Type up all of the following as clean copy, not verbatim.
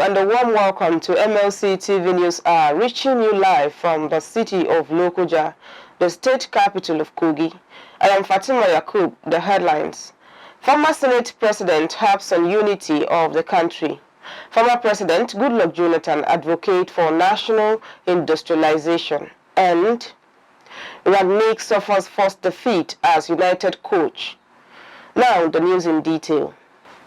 and a warm welcome to Mlc TV News Hour, reaching you live from the city of Lokoja, the state capital of Kogi. I am Fatima Yakub. The headlines. Former Senate President harps on unity of the country. Former President GOODLUCK Jonathan advocate for national industrialization. And RANGNICK suffers first defeat as United coach. Now the news in detail.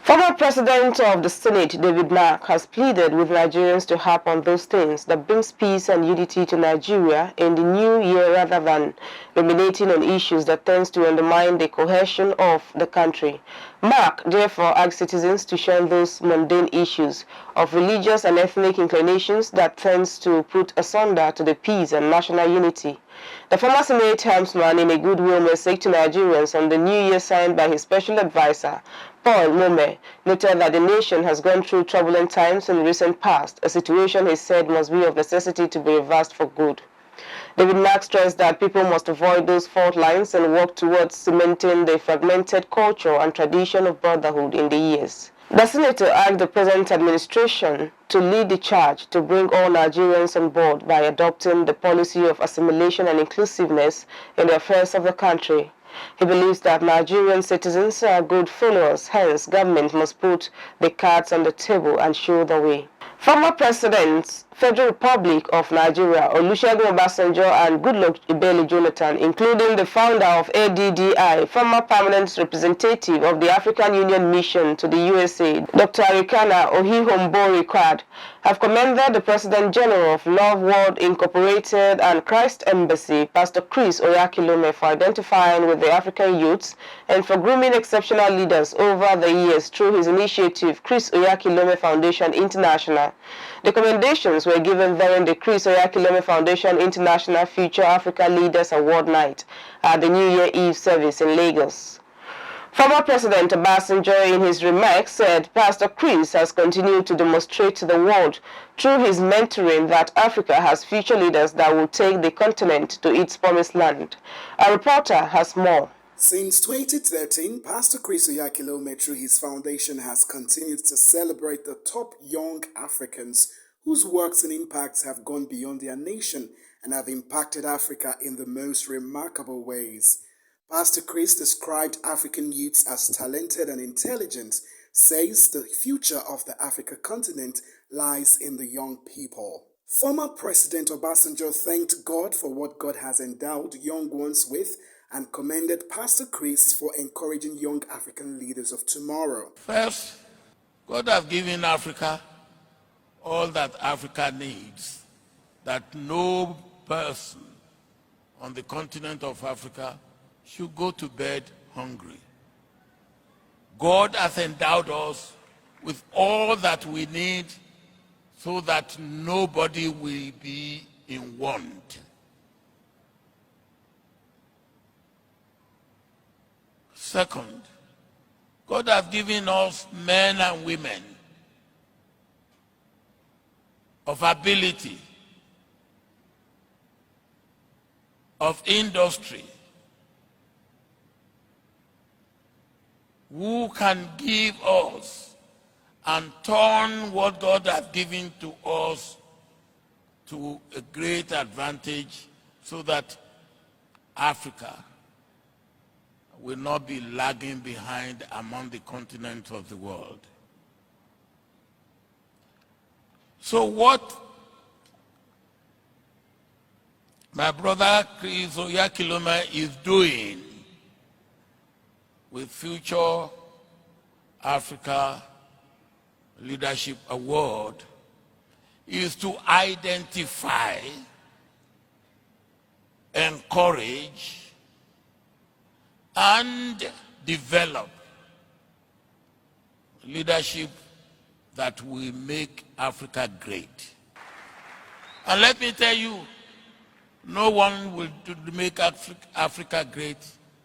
Former President of the Senate, David Mark, has pleaded with Nigerians to harp on those things that brings peace and unity to Nigeria in the new year rather than ruminating on issues that tends to undermine the cohesion of the country. Mark therefore asks citizens to shun those mundane issues of religious and ethnic inclinations that tends to put asunder to the peace and national unity. The former Senate helmsman in a goodwill message to Nigerians on the New Year signed by his special advisor, Paul Mome, noted that the nation has gone through turbulent times in the recent past, a situation he said must be of necessity to be reversed for good. David Mark stressed that people must avoid those fault lines and work towards cementing the fragmented culture and tradition of brotherhood in the years. The senator asked the present administration to lead the charge to bring all Nigerians on board by adopting the policy of assimilation and inclusiveness in the affairs of the country. He believes that Nigerian citizens are good followers, hence government must put the cards on the table and show the way. Former Presidents, Federal Republic of Nigeria, Olusegun Obasanjo and GOODLUCK Jonathan, including the founder of ADDI, former permanent representative of the African Union Mission to the USA, Dr. Arikana Ohihombo-Rikwad, have commended the President General of Love World Incorporated and Christ Embassy, Pastor Chris Oyakhilome, for identifying with the African youths and for grooming exceptional leaders over the years through his initiative, Chris Oyakhilome Foundation International. The commendations were given during the Chris Oyakhilome Foundation International Future Africa Leaders Award Night at the New Year Eve service in Lagos. Former President Obasanjo in his remarks said Pastor Chris has continued to demonstrate to the world through his mentoring that Africa has future leaders that will take the continent to its promised land. A reporter has more. Since 2013, Pastor Chris Oyakhilome through his foundation has continued to celebrate the top young Africans whose works and impacts have gone beyond their nation and have impacted Africa in the most remarkable ways. Pastor Chris described African youths as talented and intelligent, says the future of the Africa continent lies in the young people. Former President Obasanjo thanked God for what God has endowed young ones with and commended Pastor Chris for encouraging young African leaders of tomorrow. First, God has given Africa all that Africa needs, that no person on the continent of Africa should go to bed hungry. God has endowed us with all that we need so that nobody will be in want. Second, God has given us men and women of ability, of industry, who can give us and turn what God has given to us to a great advantage so that Africa will not be lagging behind among the continents of the world. So what my brother Chris Oyakhilome is doing with Future Africa Leadership Award is to identify, encourage, and develop leadership that will make Africa great. And let me tell you, no one will make Africa great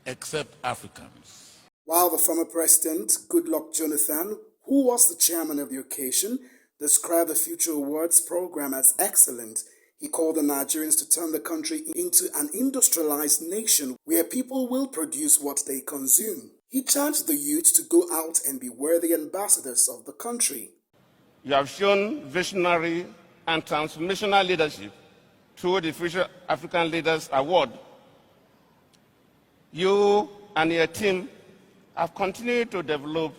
except Africans. While the former president, GOODLUCK Jonathan, who was the chairman of the occasion, described the Future Awards program as excellent, he called on Nigerians to turn the country into an industrialized nation where people will produce what they consume. He charged the youth to go out and be worthy ambassadors of the country. You have shown visionary and transformational leadership through the Future African Leaders Award. You and your team have continued to develop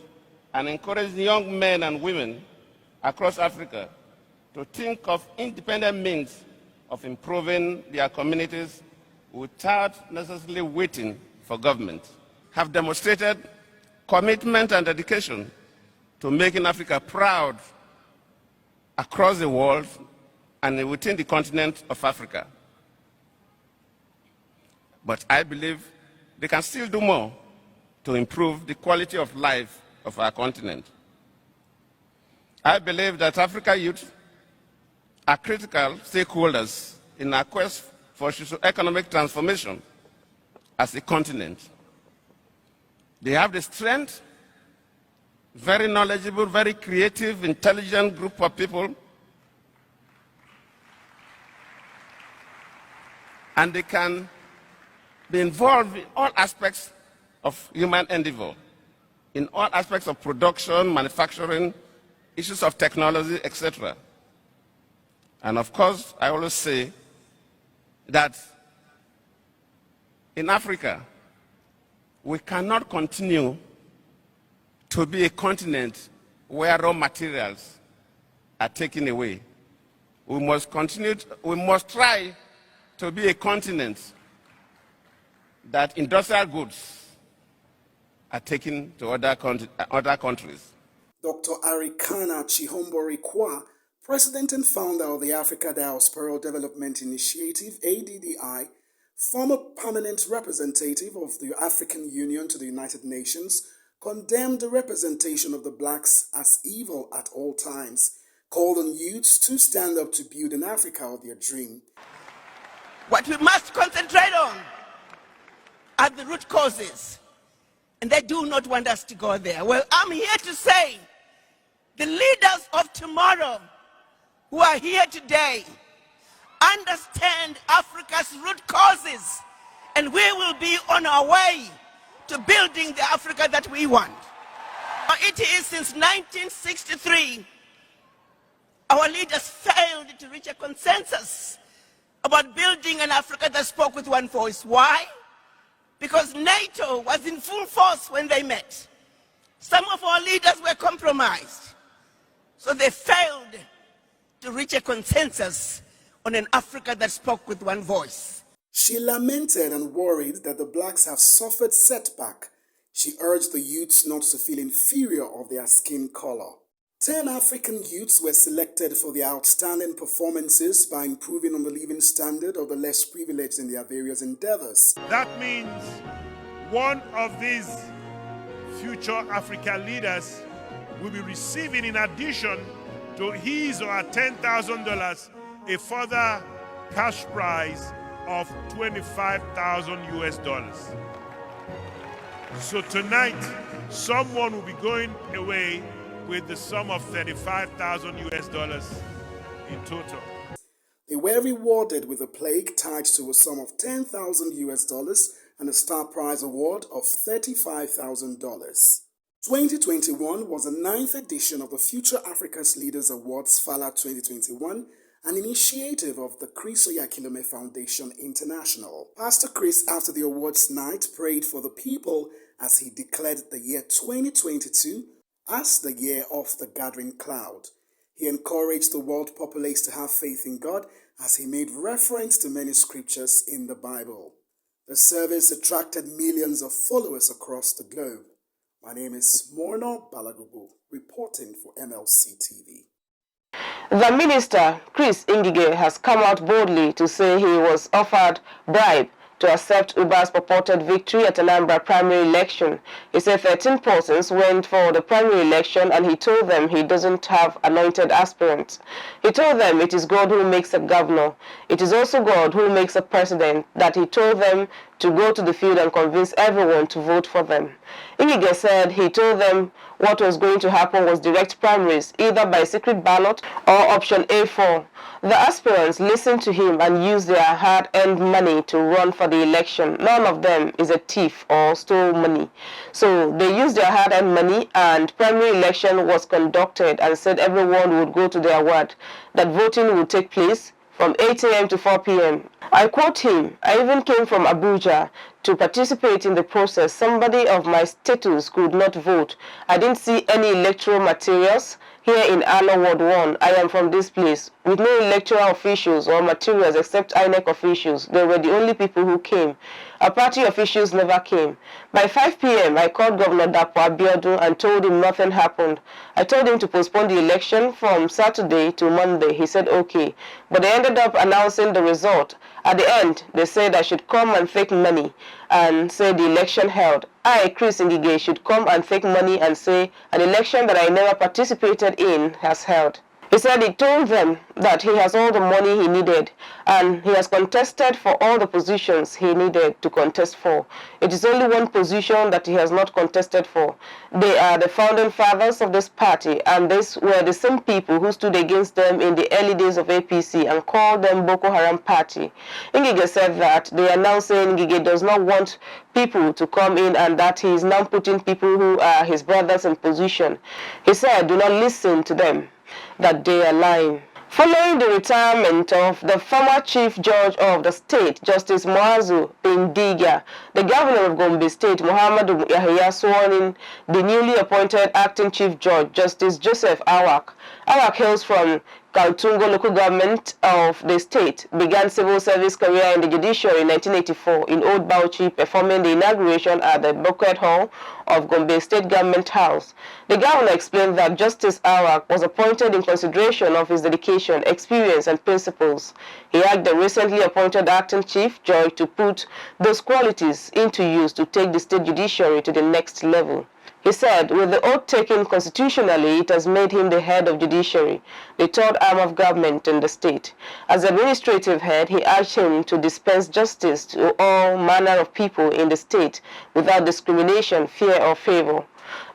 and encourage young men and women across Africa to think of independent means of improving their communities without necessarily waiting for government. Have demonstrated commitment and dedication to making Africa proud across the world and within the continent of Africa. But I believe they can still do more to improve the quality of life of our continent. I believe that Africa youth are critical stakeholders in our quest for socio-economic transformation as a continent. They have the strength, very knowledgeable, very creative, intelligent group of people, and they can be involved in all aspects of human endeavor, in all aspects of production, manufacturing, issues of technology, etc. And of course, I always say that in Africa, we cannot continue to be a continent where raw materials are taken away. We must try to be a continent that industrial goods are taken to other countries. Dr. Arikana Chihomborikwa, President and founder of the Africa Diasporal Development Initiative, ADDI, former permanent representative of the African Union to the United Nations, condemned the representation of the blacks as evil at all times, called on youths to stand up to build an Africa of their dream. What we must concentrate on are the root causes, and they do not want us to go there. Well, I'm here to say the leaders of tomorrow who are here today understand Africa's root causes, and we will be on our way to building the Africa that we want. It is since 1963 our leaders failed to reach a consensus about building an Africa that spoke with one voice. Why? Because NATO was in full force when they met. Some of our leaders were compromised, so they failed to reach a consensus on an Africa that spoke with one voice. She lamented and worried that the blacks have suffered setback. She urged the youths not to feel inferior of their skin color. 10 African youths were selected for their outstanding performances by improving on the living standard of the less privileged in their various endeavors. That means one of these future African leaders will be receiving, in addition to his or her $10,000, a further cash prize of $25,000 US. So tonight, someone will be going away with the sum of $35,000 US in total. They were rewarded with a plaque tied to a sum of $10,000 US and a star prize award of $35,000. 2021 was the 9th edition of the Future Africa's Leaders Awards FALA 2021, an initiative of the Chris Oyakhilome Foundation International. Pastor Chris, after the awards night, prayed for the people as he declared the year 2022 as the year of the gathering cloud. He encouraged the world populace to have faith in God as he made reference to many scriptures in the Bible. The service attracted millions of followers across the globe. My name is Morno Balagubu, reporting for Mlc TV. The minister, Chris Idigene, has come out boldly to say he was offered bribe to accept Uba's purported victory at Anambra primary election. He said 13 persons went for the primary election and he told them he doesn't have anointed aspirants. He told them it is God who makes a governor. It is also God who makes a president, that he told them to go to the field and convince everyone to vote for them. Idigene said he told them what was going to happen was direct primaries, either by secret ballot or option A4. The aspirants listened to him and used their hard-earned money to run for the election. None of them is a thief or stole money. So they used their hard-earned money, and primary election was conducted and said everyone would go to their ward, that voting would take place from 8 a.m. to 4 p.m. I quote him, "I even came from Abuja to participate in the process. Somebody of my status could not vote. I didn't see any electoral materials here in Ala Ward 1. I am from this place. With no electoral officials or materials except INEC officials. They were the only people who came. Our party officials never came. By 5 p.m., I called Governor Dapo Abiodun and told him nothing happened. I told him to postpone the election from Saturday to Monday. He said okay. But they ended up announcing the result. At the end, they said I should come and take money and say the election held. I, Chris Idigene, should come and take money and say an election that I never participated in has held." He said he told them that he has all the money he needed and he has contested for all the positions he needed to contest for. It is only one position that he has not contested for. They are the founding fathers of this party, and these were the same people who stood against them in the early days of APC and called them Boko Haram Party. Ngige said that they are now saying Ngige does not want people to come in and that he is now putting people who are his brothers in position. He said, "Do not listen to them, that they are lying." Following the retirement of the former Chief Judge of the state, Justice Muazu Bindiga, the Governor of Gombe State, Muhammadu Yahya, sworn in the newly appointed Acting Chief Judge, Justice Joseph Awak. Awak hails from Kaltungo local government of the state, began civil service career in the judiciary in 1984 in Old Bauchi, performing the inauguration at the Banquet Hall of Gombe State Government House. The governor explained that Justice Awak was appointed in consideration of his dedication, experience, and principles. He urged the recently appointed acting chief judge to put those qualities into use to take the state judiciary to the next level. He said, with the oath taken constitutionally, it has made him the head of judiciary, the third arm of government in the state. As administrative head, he urged him to dispense justice to all manner of people in the state without discrimination, fear, or favor.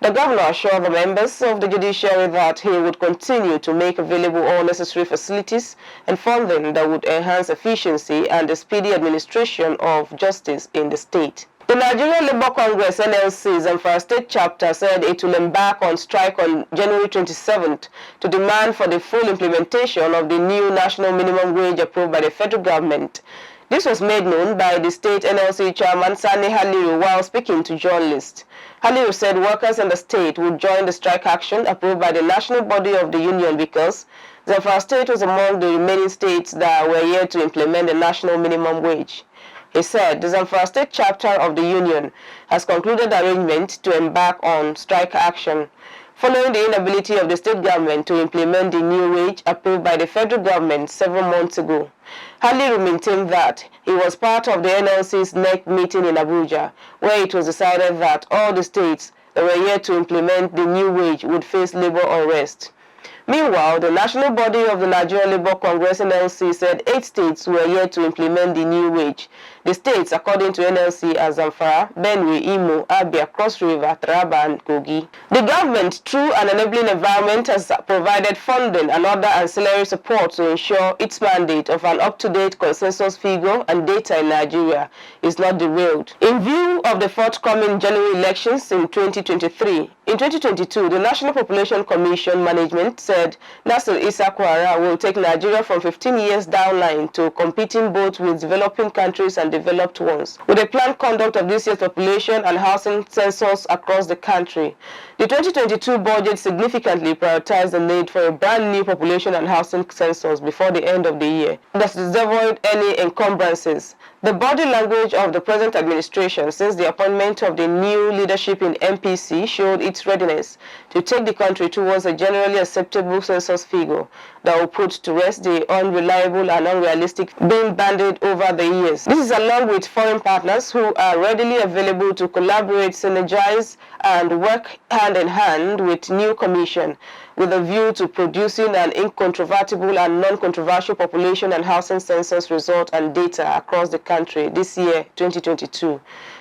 The governor assured the members of the judiciary that he would continue to make available all necessary facilities and funding that would enhance efficiency and the speedy administration of justice in the state. The Nigerian Labour Congress (NLC's) Zamfara State chapter said it will embark on strike on January 27th to demand for the full implementation of the new national minimum wage approved by the federal government. This was made known by the state NLC chairman Sani Haliru while speaking to journalists. Haliru said workers in the state would join the strike action approved by the national body of the union because Zamfara State was among the remaining states that were yet to implement the national minimum wage. He said the Zamfara State chapter of the union has concluded arrangement to embark on strike action following the inability of the state government to implement the new wage approved by the federal government several months ago. Haliru maintained that he was part of the NLC's NEC meeting in Abuja, where it was decided that all the states that were yet to implement the new wage would face labor unrest. Meanwhile, the national body of the Nigerian Labour Congress (NLC) said 8 states were yet to implement the new wage. The states, according to NLC, are Zamfara, Benue, Imo, Abia, Cross River, Taraba, and Kogi. The government, through an enabling environment, has provided funding and other ancillary support to ensure its mandate of an up-to-date consensus figure and data in Nigeria is not derailed. In view of the forthcoming general elections in 2023, in 2022, the National Population Commission management said Nasir Issa Kwara will take Nigeria from 15 years down line to competing both with developing countries and developed ones, with a planned conduct of this year's population and housing census across the country. The 2022 budget significantly prioritized the need for a brand new population and housing census before the end of the year that is devoid any encumbrances. The body language of the present administration since the appointment of the new leadership in MPC showed its readiness to take the country towards a generally acceptable census figure that will put to rest the unreliable and unrealistic being bandied over the years. This is along with foreign partners who are readily available to collaborate, synergize, and work hand in hand with new commission with a view to producing an incontrovertible and non-controversial population and housing census result and data across the country this year, 2022.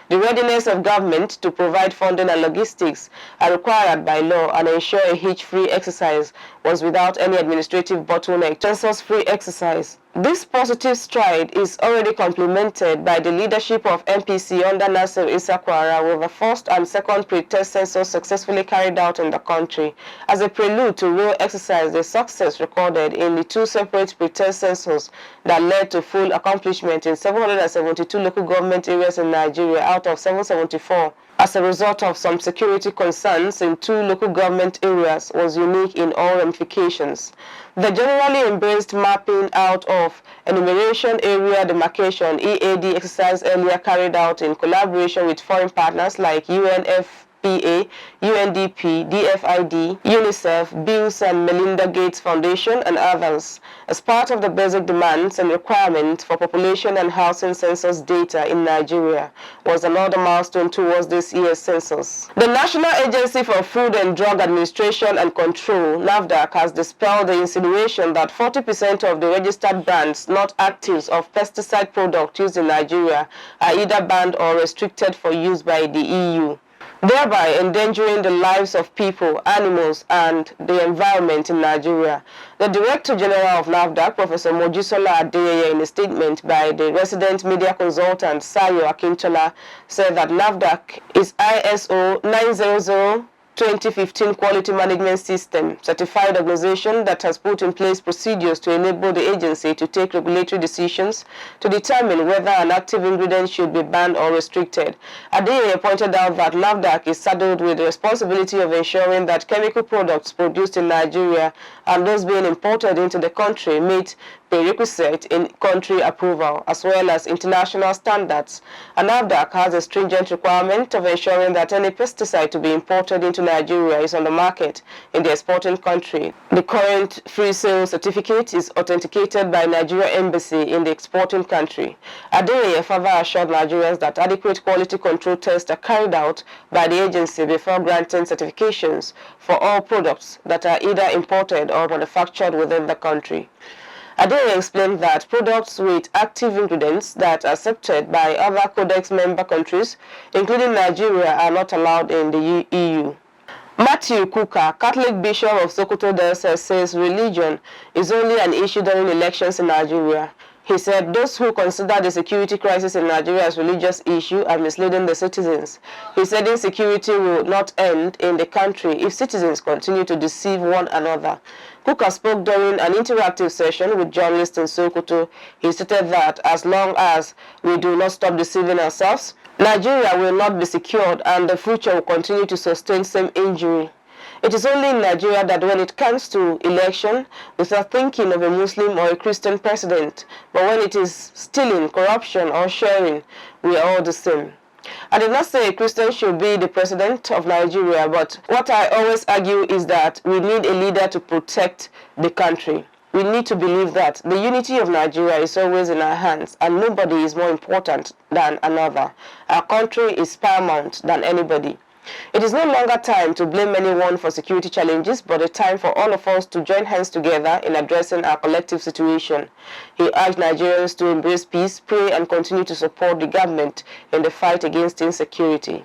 The readiness of government to provide funding and logistics are required by law and ensure a hitch-free exercise was without any administrative bottleneck, census-free exercise. This positive stride is already complemented by the leadership of MPC under Nasir Isakwara, with the first and second pre-test census successfully carried out in the country. As a prelude to real exercise, the success recorded in the two separate pre-test census that led to full accomplishment in 772 local government areas in Nigeria out of 774. As a result of some security concerns in two local government areas was unique in all ramifications. The generally embraced mapping out of enumeration area demarcation EAD exercise earlier carried out in collaboration with foreign partners like UNFPA, UNDP, DFID, UNICEF, Bills and Melinda Gates Foundation, and others, as part of the basic demands and requirements for population and housing census data in Nigeria, was another milestone towards this year's census. The National Agency for Food and Drug Administration and Control, NAFDAC, has dispelled the insinuation that 40% of the registered brands, not actives, of pesticide products used in Nigeria are either banned or restricted for use by the EU, thereby endangering the lives of people, animals, and the environment in Nigeria. The Director General of NAFDAC, Professor Mojisola Adeyeye, in a statement by the resident media consultant Sayo Akintola, said that NAFDAC is ISO 900 2015 Quality Management System certified organization that has put in place procedures to enable the agency to take regulatory decisions to determine whether an active ingredient should be banned or restricted. Adeyeye pointed out that NAFDAC is saddled with the responsibility of ensuring that chemical products produced in Nigeria and those being imported into the country meet prerequisite in country approval as well as international standards. And NAFDAC has a stringent requirement of ensuring that any pesticide to be imported into Nigeria is on the market in the exporting country. The current free sale certificate is authenticated by Nigeria Embassy in the exporting country. Adeyeye further assured Nigerians that adequate quality control tests are carried out by the agency before granting certifications for all products that are either imported or manufactured within the country. Adeyeye explained that products with active ingredients that are accepted by other Codex member countries, including Nigeria, are not allowed in the EU. Matthew Kuka, Catholic Bishop of Sokoto Diocese, says religion is only an issue during elections in Nigeria. He said those who consider the security crisis in Nigeria as a religious issue are misleading the citizens. He said insecurity will not end in the country if citizens continue to deceive one another. Kuka spoke during an interactive session with journalists in Sokoto. He stated that as long as we do not stop deceiving ourselves, Nigeria will not be secured and the future will continue to sustain same injury. It is only in Nigeria that when it comes to election, we start thinking of a Muslim or a Christian president. But when it is stealing, corruption, or sharing, we are all the same. I did not say a Christian should be the president of Nigeria, but what I always argue is that we need a leader to protect the country. We need to believe that the unity of Nigeria is always in our hands and nobody is more important than another. Our country is paramount than anybody. It is no longer time to blame anyone for security challenges, but a time for all of us to join hands together in addressing our collective situation. He urged Nigerians to embrace peace, pray, and continue to support the government in the fight against insecurity.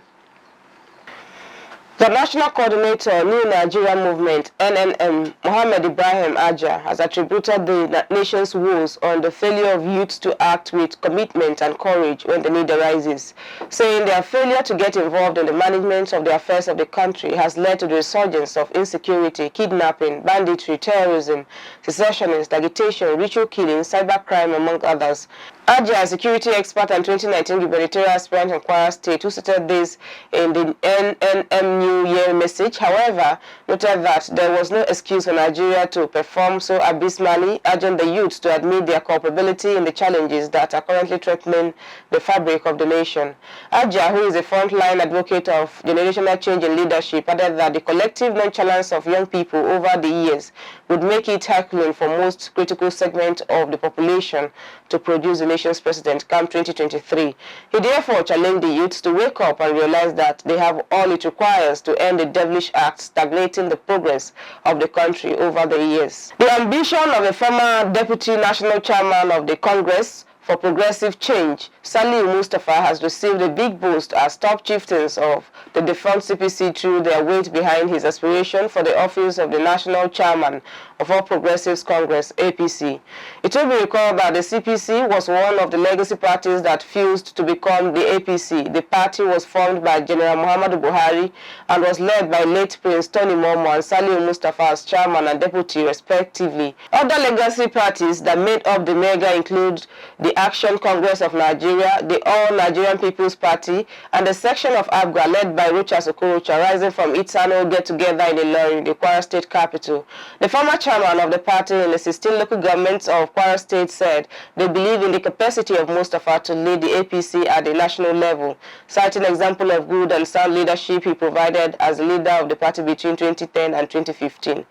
The National Coordinator, New Nigeria Movement, NNM, Mohammed Ibrahim Aja, has attributed the nation's woes on the failure of youths to act with commitment and courage when the need arises, saying their failure to get involved in the management of the affairs of the country has led to the resurgence of insecurity, kidnapping, banditry, terrorism, secessionist, agitation, ritual killing, cybercrime, among others. Aja, a security expert and 2019 gubernatorial aspirant in Kwara State, who stated this in the NNM New Year message, however, noted that there was no excuse for Nigeria to perform so abysmally, urging the youths to admit their culpability in the challenges that are currently threatening the fabric of the nation. Aja, who is a frontline advocate of generational change in leadership, added that the collective nonchalance of young people over the years would make it herculean for most critical segments of the population to produce the nation's president come 2023. He therefore challenged the youths to wake up and realize that they have all it requires to end the devilish act stagnating the progress of the country over the years. The ambition of a former deputy national chairman of the Congress for Progressive Change, Saliu Mustafa has received a big boost as top chieftains of the defunct CPC threw their weight behind his aspiration for the office of the National Chairman of All Progressives Congress, APC. It will be recalled that the CPC was one of the legacy parties that fused to become the APC. The party was formed by General Muhammadu Buhari and was led by late Prince Tony Momo and Saliu Mustafa as chairman and deputy respectively. Other legacy parties that made up the mega include the Action Congress of Nigeria, the All Nigerian People's Party, and the section of Abuja led by Sokoto rising from its annual get-together in Ilorin, the Kwara State capital. The former chairman of the party in the 16 local governments of Kwara State said they believe in the capacity of Mustafa to lead the APC at the national level, citing an example of good and sound leadership he provided as the leader of the party between 2010 and 2015.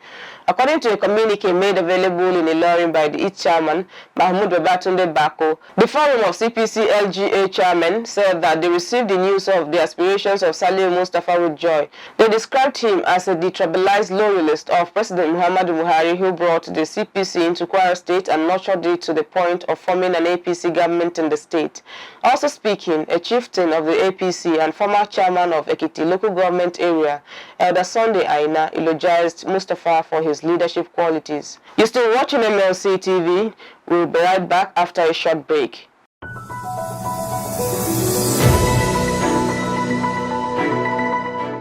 According to a communique made available in Ilorin by the its chairman, Mahmoud Babatunde Bako, the Forum of CPC LGA chairman said that they received the news of the aspirations of Saliu Mustafa with joy. They described him as a detribalized loyalist of President Muhammadu Buhari who brought the CPC into Kwara State and nurtured it to the point of forming an APC government in the state. Also speaking, a chieftain of the APC and former chairman of Ekiti local government area, Elder Sunday Aina, eulogized Mustafa for his leadership qualities. You're still watching MLC TV. We'll be right back after a short break.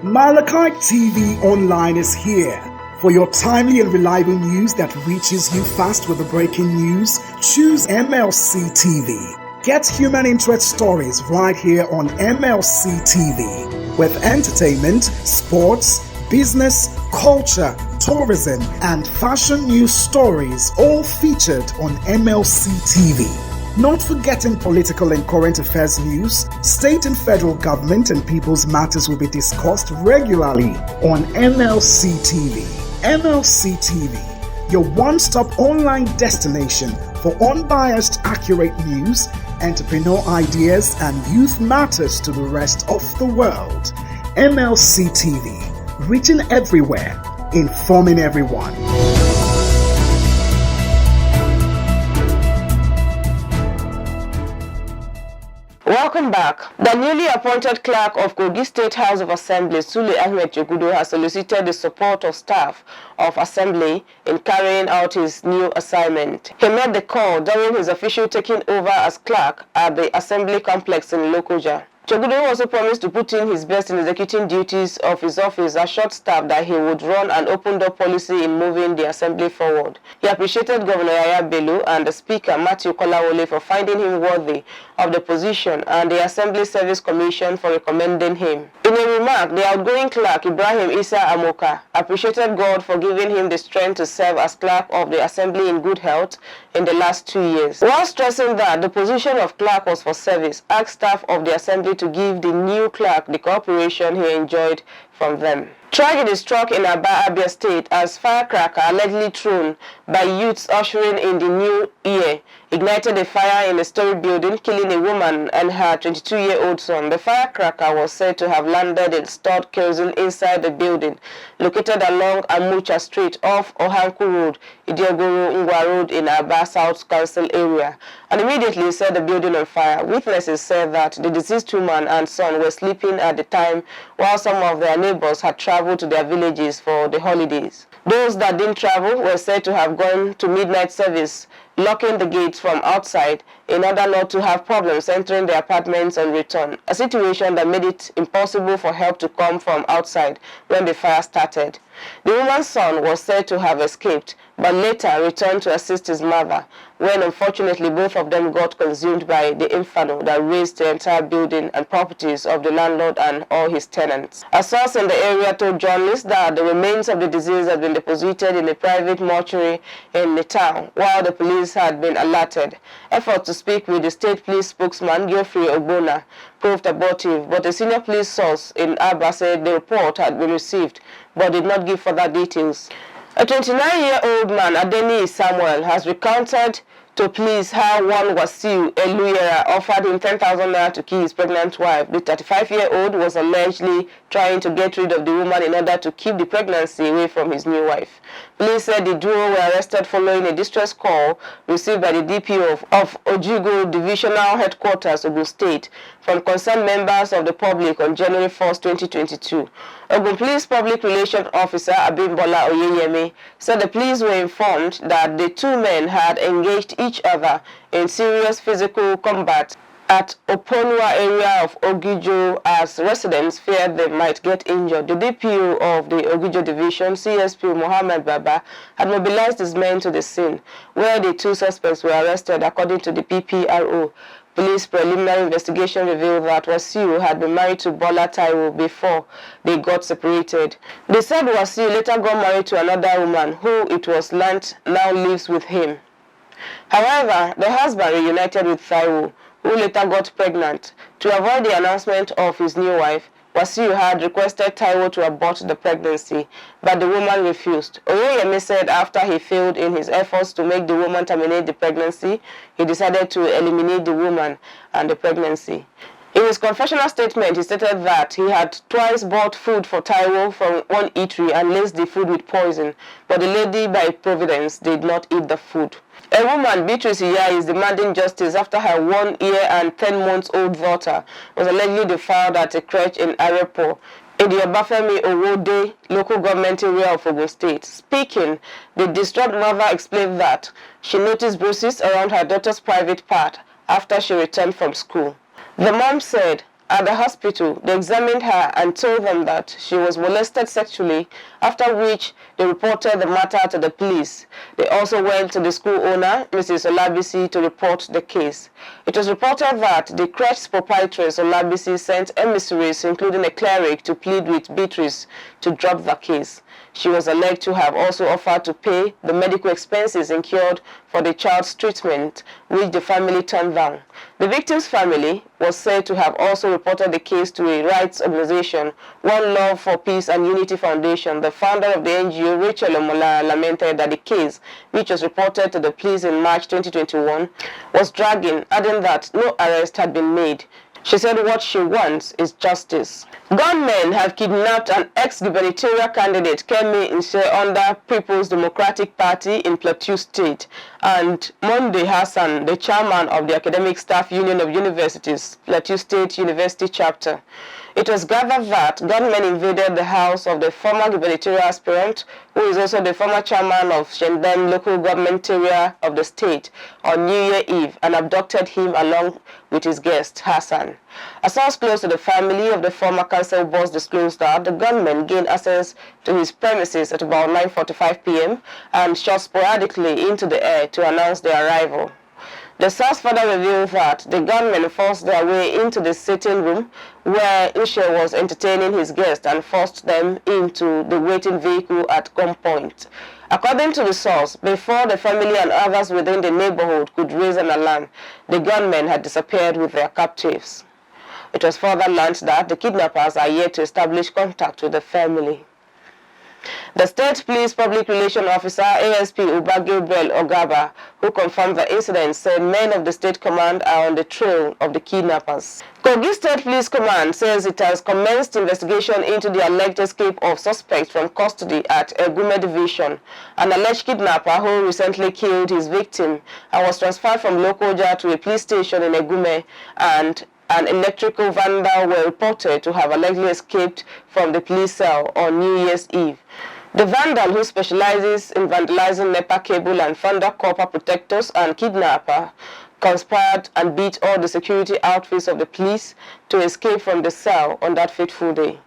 Mlc TV Online is here. For your timely and reliable news that reaches you fast with the breaking news, choose MLC TV. Get human interest stories right here on MLC TV with entertainment, sports, business, culture, tourism, and fashion news stories all featured on MLC TV. Not forgetting political and current affairs news, state and federal government and people's matters will be discussed regularly on MLC TV. MLC TV, your one-stop online destination for unbiased, accurate news, entrepreneur ideas, and youth matters to the rest of the world. MLC TV, reaching everywhere, informing everyone. Welcome back. The newly appointed clerk of Kogi State House of Assembly, Sule Ahmed Jogudo, has solicited the support of staff of Assembly in carrying out his new assignment. He made the call during his official taking over as clerk at the Assembly complex in Lokoja. Jogudo also promised to put in his best in executing duties of his office, assured-staff that he would run an open-door policy in moving the Assembly forward. He appreciated Governor Yaya Bello and the Speaker, Matthew Kolawole, for finding him worthy of the position and the Assembly Service Commission for recommending him. In a remark, the outgoing clerk, Ibrahim Isa Amoka, appreciated God for giving him the strength to serve as clerk of the Assembly in good health in the last 2 years. While stressing that the position of clerk was for service, asked staff of the Assembly to give the new clerk the cooperation he enjoyed from them. Tragedy struck in Abia State as firecracker allegedly thrown by youths ushering in the new year ignited a fire in a story building, killing a woman and her 22-year-old son. The firecracker was said to have landed in stored kerosene inside the building, located along Amucha Street off Ohanku Road, Idiogoro Ngwa Road in Aba South Council area, and immediately set the building on fire. Witnesses said that the deceased woman and son were sleeping at the time while some of their neighbors had traveled to their villages for the holidays. Those that didn't travel were said to have gone to midnight service, locking the gates from outside in order not to have problems entering their apartments on return, a situation that made it impossible for help to come from outside when the fire started. The woman's son was said to have escaped, but later returned to assist his mother, when unfortunately both of them got consumed by the inferno that razed the entire building and properties of the landlord and all his tenants. A source in the area told journalists that the remains of the deceased had been deposited in a private mortuary in the town, while the police had been alerted. Efforts to speak with the state police spokesman, Geoffrey Ogbonna, proved abortive, but a senior police source in Aba said the report had been received, but did not give further details. A 29-year-old man, Adeni Samuel, has recounted to police how one Wasiu Eluyera offered him 10,000 naira to kill his pregnant wife. The 35-year-old was allegedly trying to get rid of the woman in order to keep the pregnancy away from his new wife. Police said the duo were arrested following a distress call received by the DPO of Ojugo Divisional Headquarters, Ogun State, from concerned members of the public on January 1, 2022. Ogun Police Public Relations Officer Abimbola Oyeyemi said the police were informed that the two men had engaged each other in serious physical combat at Oponua area of Ogijo as residents feared they might get injured. The DPO of the Ogijo Division, CSP Mohammed Baba, had mobilized his men to the scene, where the two suspects were arrested according to the PPRO. Police preliminary investigation revealed that Wasiu had been married to Bola Taiwo before they got separated. They said Wasiu later got married to another woman who, it was learnt, now lives with him. However, the husband reunited with Taiwo, who later got pregnant. To avoid the announcement of his new wife, Wasiu had requested Taiwo to abort the pregnancy, but the woman refused. Oyeyemi said after he failed in his efforts to make the woman terminate the pregnancy, he decided to eliminate the woman and the pregnancy. In his confessional statement, he stated that he had twice bought food for Taiwo from one eatery and laced the food with poison, but the lady, by providence, did not eat the food. A woman, Beatrice Iya, is demanding justice after her 1 year and 10 months old daughter was allegedly defiled at a crèche in Arepo, in the Obafemi Owode local government area of Ogun State. Speaking, the distraught mother explained that she noticed bruises around her daughter's private part after she returned from school. The mom said at the hospital they examined her and told them that she was molested sexually, after which they reported the matter to the police. They also went to the school owner, Mrs. Olabisi, to report the case. It was reported that the creche's proprietress, Olabisi, sent emissaries, including a cleric, to plead with Beatrice to drop the case. She was alleged to have also offered to pay the medical expenses incurred for the child's treatment, which the family turned down. The victim's family was said to have also reported the case to a rights organization, One Love for Peace and Unity Foundation. The founder of the NGO, Rachel Omola, lamented that the case, which was reported to the police in March 2021, was dragging, adding that no arrest had been made. She said what she wants is justice. Gunmen have kidnapped an ex-gubernatorial candidate, Kemi Nse, under People's Democratic Party in Plateau State, and Monday Hassan, the chairman of the Academic Staff Union of Universities, Plateau State University Chapter. It was gathered that gunmen invaded the house of the former gubernatorial aspirant, who is also the former chairman of Shendem local government area of the state, on New Year Eve and abducted him along with his guest, Hassan. A source close to the family of the former council boss disclosed that the gunmen gained access to his premises at about 9:45 p.m. and shot sporadically into the air to announce their arrival. The source further revealed that the gunmen forced their way into the sitting room where Nse was entertaining his guests and forced them into the waiting vehicle at gunpoint. According to the source, before the family and others within the neighborhood could raise an alarm, the gunmen had disappeared with their captives. It was further learned that the kidnappers are yet to establish contact with the family. The State Police Public Relations Officer, ASP Uba Gabriel Ogaba, who confirmed the incident, said men of the State Command are on the trail of the kidnappers. Kogi State Police Command says it has commenced investigation into the alleged escape of suspects from custody at Egume Division. An alleged kidnapper who recently killed his victim and was transferred from Lokoja to a police station in Egume, and an electrical vandal were reported to have allegedly escaped from the police cell on New Year's Eve. The vandal, who specializes in vandalizing NEPA cable and thunder copper protectors and kidnapper, conspired and beat all the security outfits of the police to escape from the cell on that fateful day.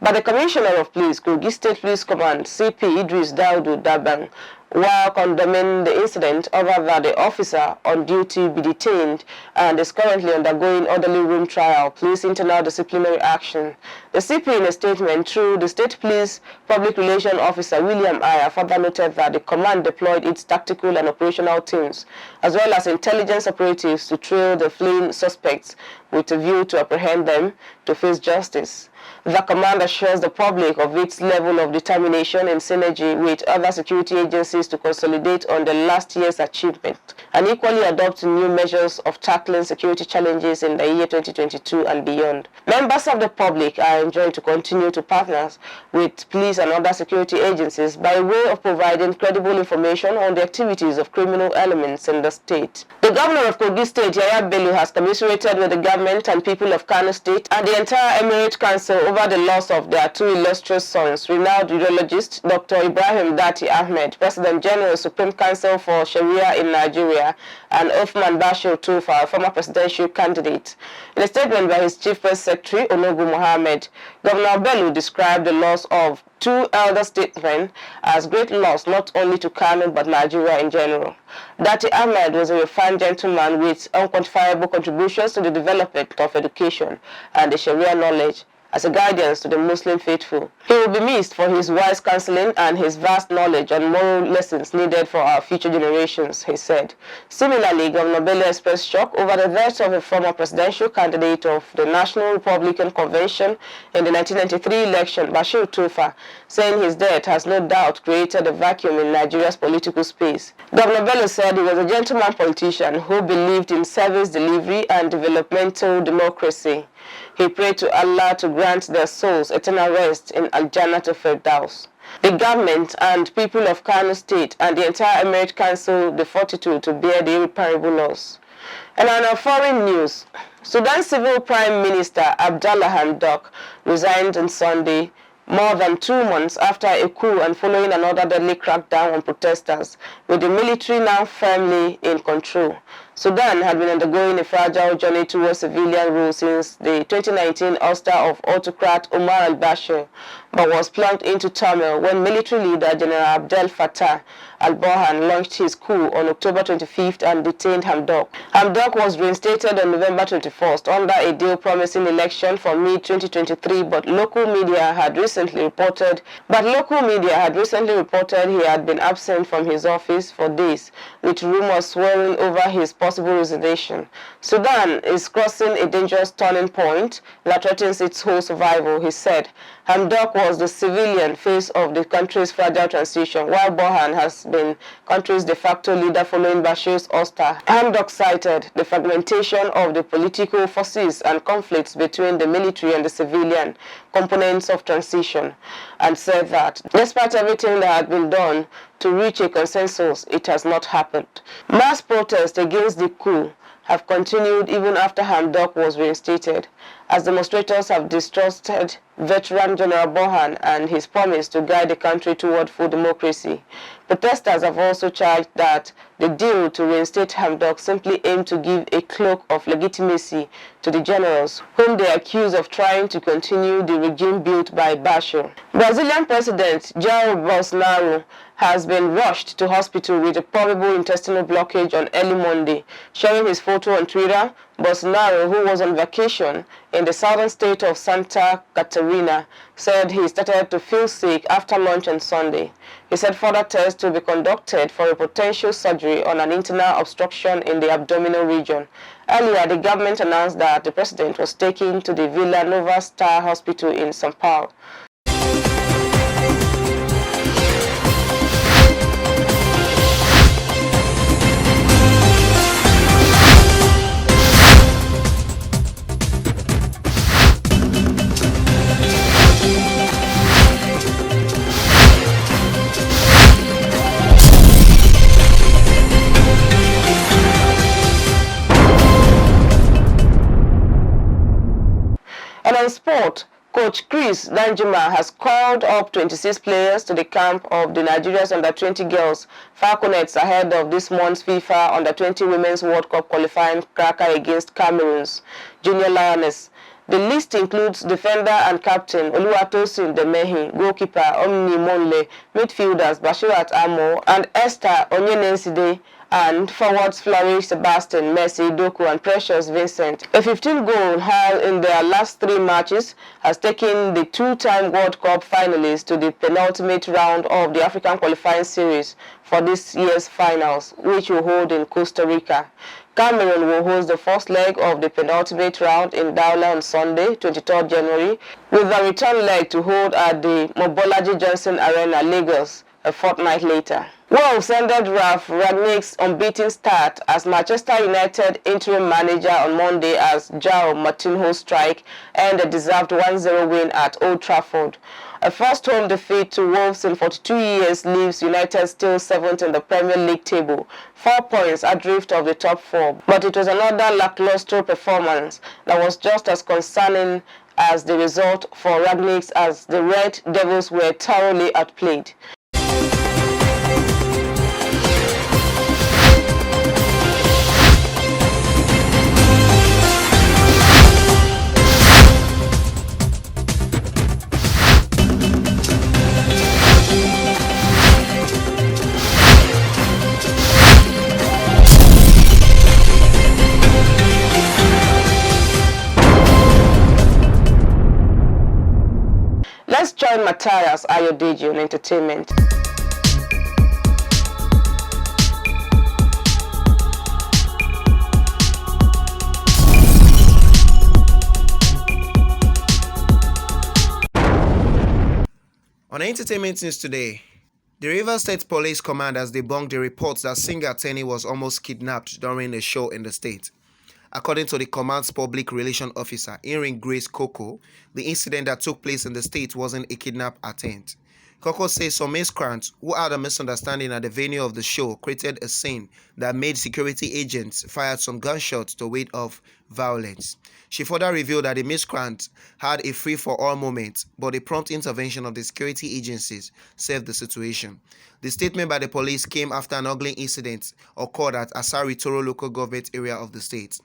But the Commissioner of Police, Kogi State Police Command, CP Idris Daudu Dabang, while condemning the incident, ordered that the officer on duty be detained and is currently undergoing orderly room trial, police internal disciplinary action. The CP, in a statement through the State Police Public Relations Officer William Aya, further noted that the command deployed its tactical and operational teams, as well as intelligence operatives, to trail the fleeing suspects with a view to apprehend them to face justice. The command assures the public of its level of determination and synergy with other security agencies to consolidate on the last year's achievement and equally adopt new measures of tackling security challenges in the year 2022 and beyond. Members of the public are enjoined to continue to partner with police and other security agencies by way of providing credible information on the activities of criminal elements in the state. The governor of Kogi State, Yaya Bello, has commiserated with the government and people of Kano State and the entire Emirate Council over the loss of their two illustrious sons, renowned urologist Dr. Ibrahim Dati Ahmed, President General Supreme Council for Sharia in Nigeria, and Uthman Bashir Tufa, former presidential candidate. In a statement by his Chief Press Secretary, Onogu Mohammed, Governor Bello described the loss of two elder statesmen as great loss not only to Kano but Nigeria in general. Dati Ahmed was a refined gentleman with unquantifiable contributions to the development of education and the Sharia knowledge as a guidance to the Muslim faithful. He will be missed for his wise counseling and his vast knowledge on moral lessons needed for our future generations, he said. Similarly, Governor Bello expressed shock over the death of a former presidential candidate of the National Republican Convention in the 1993 election, Bashir Tufa, saying his death has no doubt created a vacuum in Nigeria's political space. Governor Bello said he was a gentleman politician who believed in service delivery and developmental democracy. He prayed to Allah to grant their souls eternal rest in Al-Jannah Firdaus. The government and people of Kano State and the entire Emirate Council the fortitude to bear the irreparable loss. And on our foreign news, Sudan's civil prime minister Abdallah Hamdok resigned on Sunday, more than 2 months after a coup and following another deadly crackdown on protesters, with the military now firmly in control. Sudan had been undergoing a fragile journey towards civilian rule since the 2019 ouster of autocrat Omar al-Bashir, but was plunged into turmoil when military leader General Abdel Fattah al-Burhan launched his coup on October 25th and detained Hamdok. Hamdok was reinstated on November 21st under a deal promising election for mid-2023, but local media had recently reported he had been absent from his office for days, with rumors swirling over his possible resignation. Sudan is crossing a dangerous turning point that threatens its whole survival, he said. Hamdok was the civilian face of the country's fragile transition, while Burhan has been country's de facto leader following Bashir's ouster. Hamdok cited the fragmentation of the political forces and conflicts between the military and the civilian components of transition, and said that despite everything that had been done to reach a consensus, it has not happened. Mass protests against the coup have continued even after Hamdok was reinstated, as demonstrators have distrusted veteran General Burhan and his promise to guide the country toward full democracy. Protesters have also charged that the deal to reinstate Hamdok simply aimed to give a cloak of legitimacy to the generals, whom they accuse of trying to continue the regime built by Bashir. Brazilian President Jair Bolsonaro has been rushed to hospital with a probable intestinal blockage on early Monday. Sharing his photo on Twitter, Bolsonaro, who was on vacation in the southern state of Santa Catarina, said he started to feel sick after lunch on Sunday. He said further tests will be conducted for a potential surgery on an internal obstruction in the abdominal region. Earlier, the government announced that the president was taken to the Vila Nova Star Hospital in São Paulo. And on sport, Coach Chris Danjuma has called up 26 players to the camp of the Nigeria's under-20 girls Falconets ahead of this month's FIFA Under-20 Women's World Cup qualifying cracker against Cameroon's Junior Lioness. The list includes defender and captain Oluwatosin Demehi, goalkeeper Omni Monle, midfielders Bashirat Amo and Esther Onyenenside, and forwards Flourish Sebastian, Messi, Doku and Precious Vincent. A 15-goal haul in their last 3 matches has taken the 2-time World Cup finalists to the penultimate round of the African qualifying series for this year's finals, which will hold in Costa Rica. Cameroon will host the first leg of the penultimate round in Douala on Sunday, 23rd January, with the return leg to hold at the Mobolaji Johnson Arena, Lagos, a fortnight later. Wolves ended Ralph Rangnick's unbeaten start as Manchester United interim manager on Monday as João Moutinho's strike and a deserved 1-0 win at Old Trafford. A first home defeat to Wolves in 42 years leaves United still 7th in the Premier League table, 4 points adrift of the top 4. But it was another lackluster performance that was just as concerning as the result for Rangnick, as the Red Devils were thoroughly outplayed. Let's join Matthias Ayodeji on entertainment. On entertainment news today, the Rivers State Police Command has debunked the reports that singer Tenny was almost kidnapped during a show in the state. According to the command's public relations officer, Erin Grace Coco, the incident that took place in the state wasn't a kidnap attempt. Coco says some miscreants who had a misunderstanding at the venue of the show created a scene that made security agents fire some gunshots to ward off violence. She further revealed that the miscreants had a free-for-all moment, but the prompt intervention of the security agencies saved the situation. The statement by the police came after an ugly incident occurred at Asari Toro local government area of the state.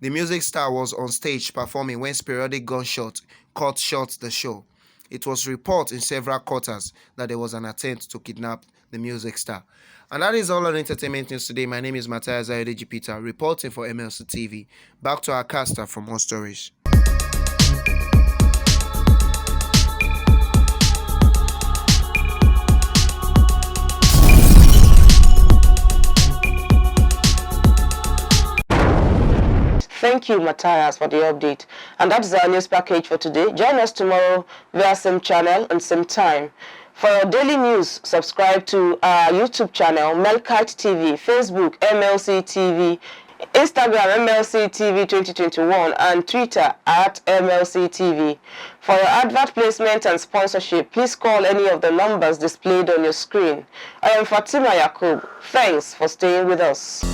The music star was on stage performing when sporadic gunshots cut short the show. It was reported in several quarters that there was an attempt to kidnap the music star. And that is all on entertainment news today. My name is Matthias Ayodeji Peter, reporting for Mlc TV. Back to our caster for more stories. Thank you, Matthias, for the update. And that's our news package for today. Join us tomorrow via same channel and same time. For our daily news, subscribe to our YouTube channel, Mlc TV, Facebook, Mlc TV, Instagram, Mlc TV 2021, and Twitter at Mlc TV. For your advert placement and sponsorship, please call any of the numbers displayed on your screen. I am Fatima Yakub. Thanks for staying with us.